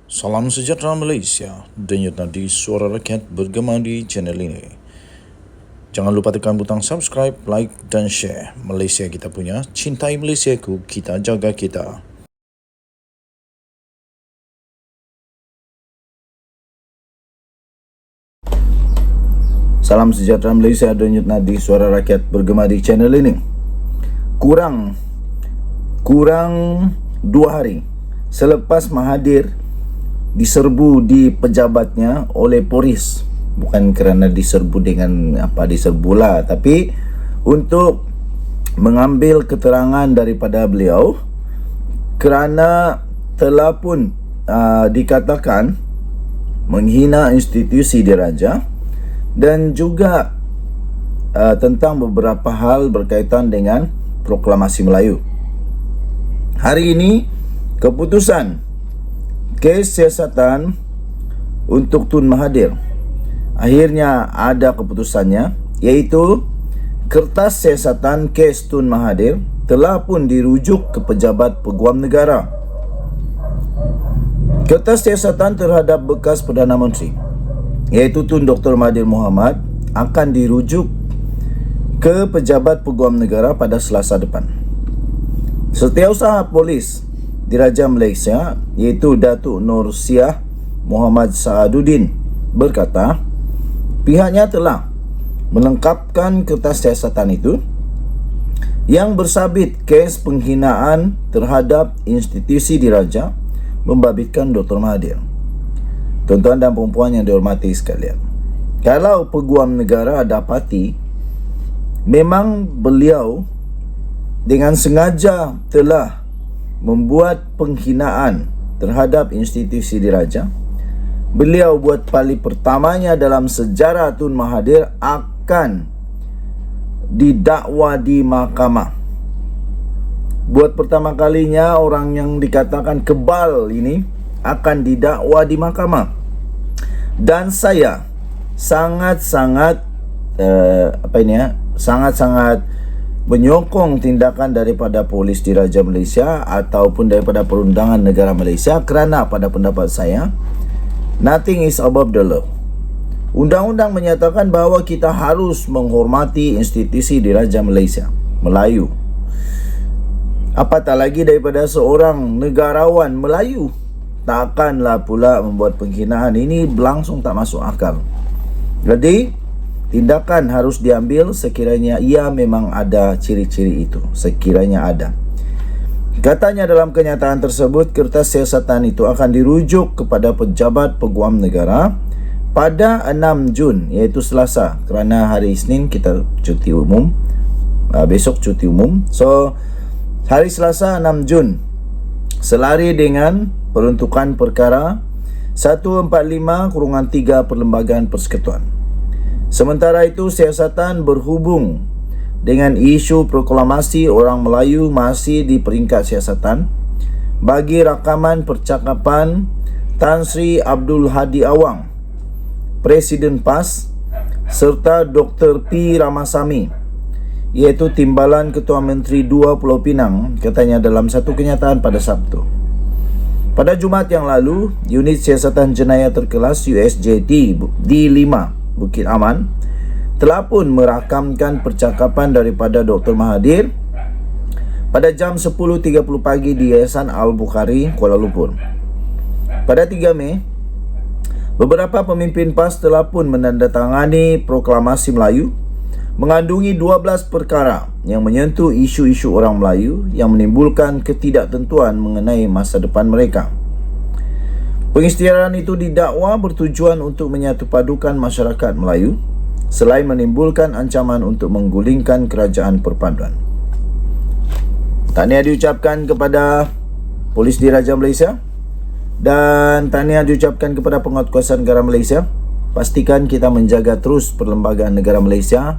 Salam sejahtera Malaysia, denyut nadi suara rakyat bergema di channel ini. Jangan lupa tekan butang subscribe, like dan share. Malaysia kita punya, cintai Malaysiaku, kita jaga kita. Salam sejahtera Malaysia, denyut nadi suara rakyat bergema di channel ini. Kurang 2 hari selepas Mahathir diserbu di pejabatnya oleh polis, bukan kerana diserbu dengan diserbulah, tapi untuk mengambil keterangan daripada beliau kerana telah pun dikatakan menghina institusi diraja dan juga tentang beberapa hal berkaitan dengan proklamasi Melayu. Hari ini keputusan kes siasatan untuk Tun Mahathir akhirnya ada keputusannya, iaitu kertas siasatan kes Tun Mahathir telah pun dirujuk ke Pejabat Peguam Negara. Kertas siasatan terhadap bekas Perdana Menteri, iaitu Tun Dr. Mahathir Mohamad, akan dirujuk ke Pejabat Peguam Negara pada Selasa depan. Setiausaha Polis Diraja Malaysia, iaitu Datuk Nur Syah Muhammad Saaduddin, berkata pihaknya telah melengkapkan kertas siasatan itu yang bersabit kes penghinaan terhadap institusi diraja membabitkan Dr. Mahathir. Tuan-tuan dan puan-puan yang dihormati sekalian, kalau Peguam Negara dapati memang beliau dengan sengaja telah membuat penghinaan terhadap institusi diraja, beliau buat kali pertamanya dalam sejarah Tun Mahathir akan didakwa di mahkamah. Buat pertama kalinya orang yang dikatakan kebal ini akan didakwa di mahkamah. Dan saya sangat-sangat menyokong tindakan daripada Polis Diraja Malaysia ataupun daripada Perundangan Negara Malaysia, kerana pada pendapat saya, nothing is above the law. Undang-undang menyatakan bahawa kita harus menghormati institusi Diraja Malaysia, Melayu. Apatah lagi daripada seorang negarawan Melayu, takkanlah pula membuat penghinaan. Ini berlangsung tak masuk akal. Jadi tindakan harus diambil sekiranya ia memang ada ciri-ciri itu, sekiranya ada. Katanya dalam kenyataan tersebut, kertas siasatan itu akan dirujuk kepada Pejabat Peguam Negara pada 6 Jun, iaitu Selasa, kerana hari Isnin kita cuti umum, besok cuti umum. So hari Selasa 6 Jun, selari dengan peruntukan perkara 145/3 Perlembagaan Persekutuan. Sementara itu, siasatan berhubung dengan isu proklamasi orang Melayu masih di peringkat siasatan bagi rakaman percakapan Tan Sri Abdul Hadi Awang, Presiden PAS, serta Dr. P. Ramasamy, iaitu Timbalan Ketua Menteri 2 Pulau Pinang, katanya dalam satu kenyataan pada Sabtu. Pada Jumaat yang lalu, Unit Siasatan Jenayah Terkelas USJT D5 Bukit Aman telah pun merakamkan percakapan daripada Dr. Mahathir pada jam 10.30 pagi di Yayasan Al-Bukhari, Kuala Lumpur. Pada 3 Mei, beberapa pemimpin PAS telah pun menandatangani proklamasi Melayu mengandungi 12 perkara yang menyentuh isu-isu orang Melayu yang menimbulkan ketidaktentuan mengenai masa depan mereka. Pengisytiharan itu didakwa bertujuan untuk menyatupadukan masyarakat Melayu selain menimbulkan ancaman untuk menggulingkan kerajaan perpaduan. Tahniah diucapkan kepada Polis Diraja Malaysia dan tahniah diucapkan kepada Penguatkuasa Negara Malaysia. Pastikan kita menjaga terus Perlembagaan Negara Malaysia,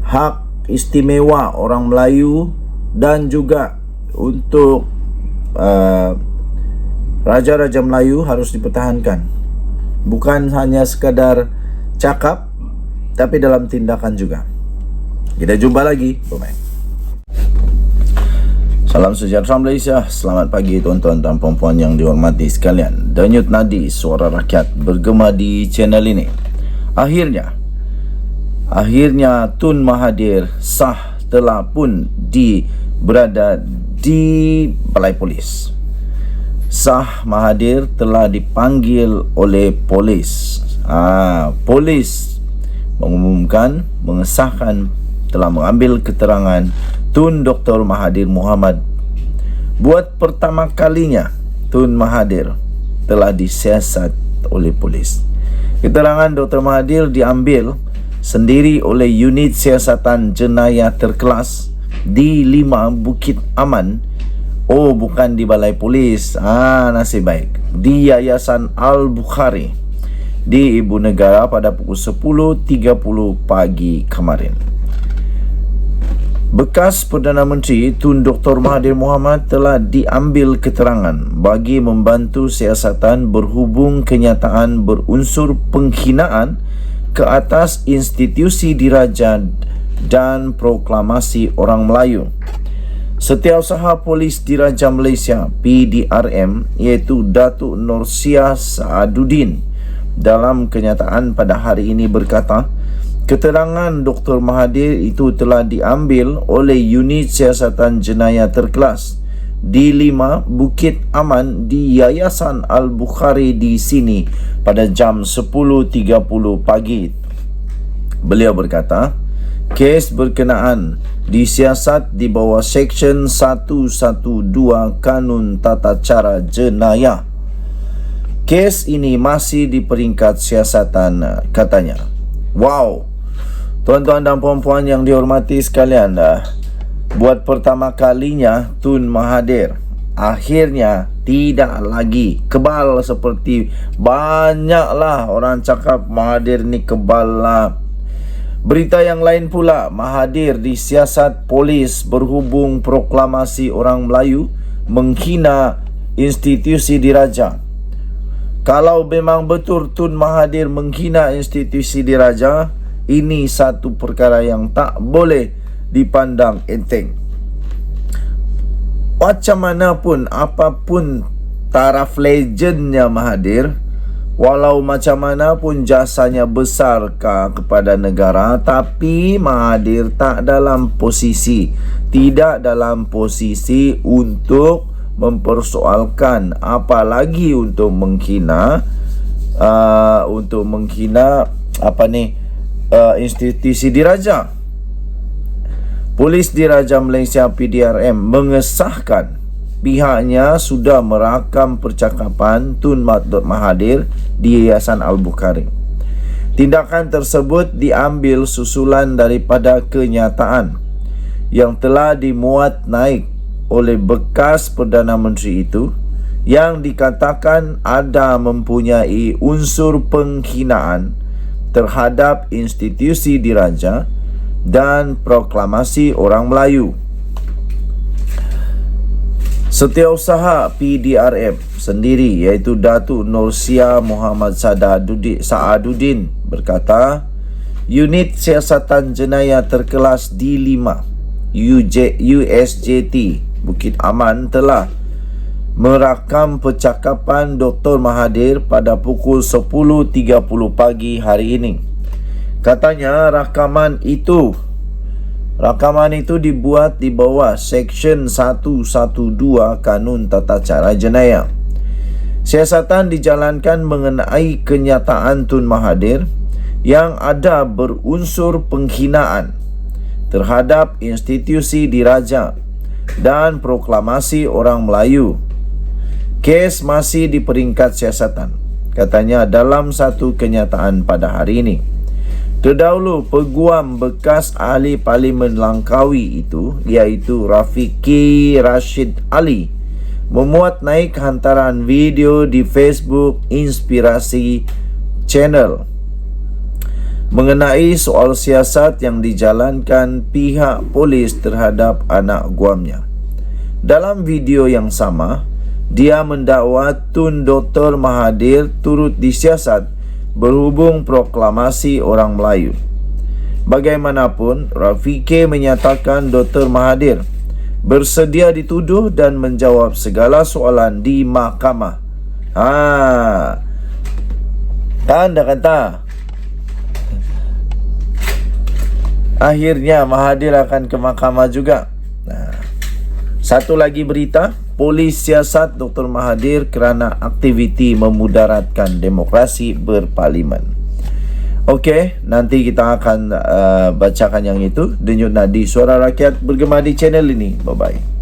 hak istimewa orang Melayu, dan juga untuk Raja-Raja Melayu harus dipertahankan. Bukan hanya sekadar cakap, tapi dalam tindakan juga. Kita jumpa lagi. Bye-bye. Salam sejahtera Malaysia. Selamat pagi tuan-tuan dan puan-puan yang dihormati sekalian. Denyut nadi suara rakyat bergema di channel ini. Akhirnya Tun Mahathir sah telah pun berada di Balai Polis. Sah Mahathir telah dipanggil oleh polis. Polis mengumumkan, mengesahkan telah mengambil keterangan Tun Dr. Mahathir Mohamad. Buat pertama kalinya Tun Mahathir telah disiasat oleh polis. Keterangan Dr. Mahathir diambil sendiri oleh unit siasatan jenayah terkelas di 5 Bukit Aman. Bukan di Balai Polis. Nasib baik. Di Yayasan Al-Bukhari di Ibu Negara pada pukul 10.30 pagi kemarin. Bekas Perdana Menteri Tun Dr. Mahathir Mohamad telah diambil keterangan bagi membantu siasatan berhubung kenyataan berunsur penghinaan ke atas institusi diraja dan proklamasi orang Melayu. Setiausaha Polis Diraja Malaysia PDRM iaitu Datuk Nursia Saaduddin dalam kenyataan pada hari ini berkata, keterangan Dr. Mahathir itu telah diambil oleh unit siasatan jenayah terkelas di 5 Bukit Aman di Yayasan Al-Bukhari di sini pada jam 10.30 pagi. Beliau berkata, kes berkenaan disiasat di bawah Seksyen 112 Kanun Tata Cara Jenayah. Kes ini masih di peringkat siasatan, katanya. Wow! Tuan-tuan dan puan-puan yang dihormati sekalian, buat pertama kalinya Tun Mahathir akhirnya tidak lagi kebal seperti banyaklah orang cakap Mahathir ni kebal lah. Berita yang lain pula, Mahathir disiasat polis berhubung proklamasi orang Melayu menghina institusi diraja. Kalau memang betul Tun Mahathir menghina institusi diraja, ini satu perkara yang tak boleh dipandang enteng. Macam mana pun, apapun taraf legendnya Mahathir, walau macam mana pun jasanya besar kepada negara, tapi Mahathir tidak dalam posisi untuk mempersoalkan, apalagi untuk menghina institusi diraja. Polis Diraja Malaysia PDRM mengesahkan pihaknya sudah merakam percakapan Tun Mahathir di Yayasan Al-Bukhari. Tindakan tersebut diambil susulan daripada kenyataan yang telah dimuat naik oleh bekas Perdana Menteri itu yang dikatakan ada mempunyai unsur penghinaan terhadap institusi diraja dan proklamasi orang Melayu. Setiausaha PDRM sendiri iaitu Datuk Nursia Muhammad Saaduddin berkata, unit siasatan jenayah terkelas D5 USJT Bukit Aman telah merakam percakapan Dr. Mahathir pada pukul 10.30 pagi hari ini. Katanya rakaman itu dibuat di bawah Seksyen 112 Kanun Tata Cara Jenayah. Siasatan dijalankan mengenai kenyataan Tun Mahathir yang ada berunsur penghinaan terhadap institusi diraja dan proklamasi orang Melayu. Kes masih di peringkat siasatan, katanya dalam satu kenyataan pada hari ini. Terdahulu, peguam bekas ahli Parlimen Langkawi itu, iaitu Rafiqi Rashid Ali, memuat naik hantaran video di Facebook Inspirasi Channel mengenai soal siasat yang dijalankan pihak polis terhadap anak guamnya. Dalam video yang sama, dia mendakwa Tun Dr. Mahathir turut disiasat berhubung proklamasi orang Melayu. Bagaimanapun, Rafiqi menyatakan Dr. Mahathir bersedia dituduh dan menjawab segala soalan di mahkamah. Kan dah kata akhirnya Mahathir akan ke mahkamah juga. Satu lagi berita, polis siasat Dr. Mahathir kerana aktiviti memudaratkan demokrasi berparlimen. Okey, nanti kita akan bacakan yang itu. Denyut nadi Suara Rakyat bergema di channel ini. Bye-bye.